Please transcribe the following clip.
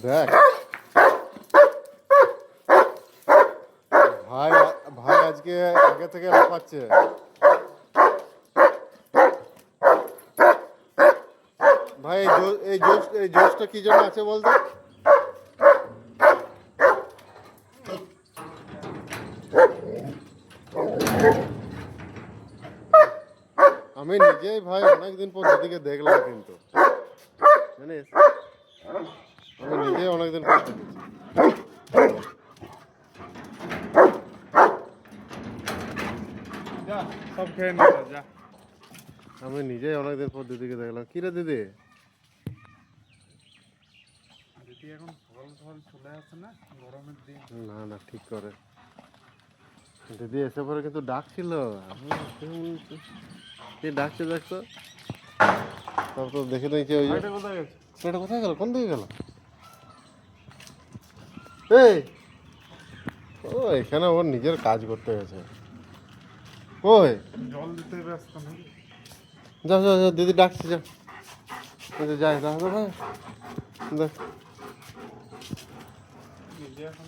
দেখ ভাই, ভাই আজকে আগে থেকে লাফাচ্ছে। ভাই এই জোশটা কি জন্য আছে বলতো? আমি নিজেই ভাই অনেকদিন পর দিদিকে দেখলাম, কিন্তু জানিস আমি নিজেই অনেকদিন পর দেখেছি। সব খেয়ে নিল যা। আমি নিজেই অনেকদিন পর দিদিকে দেখলাম। কি রে দিদি? দিদি এখন সকাল সকাল চলে আসে না গরমের দিন। না না, ঠিক করে। দিদি এসে পরে কিন্তু ডাকছিল, কি ডাকছে দেখতো। তারপর তো দেখে নিয়েছি ওই ভাইটা কোথায় গেছে? ছেলেটা কোথায় গেল, কোন দিকে গেল? এই ও এখানে ওর নিজের কাজ করতে গেছে। ওই জল দিতে ব্যস্ত নাকি? যা যা যা, দিদি ডাকছে, যা যাই, দাদা ভাই দেখ। দিদি এখন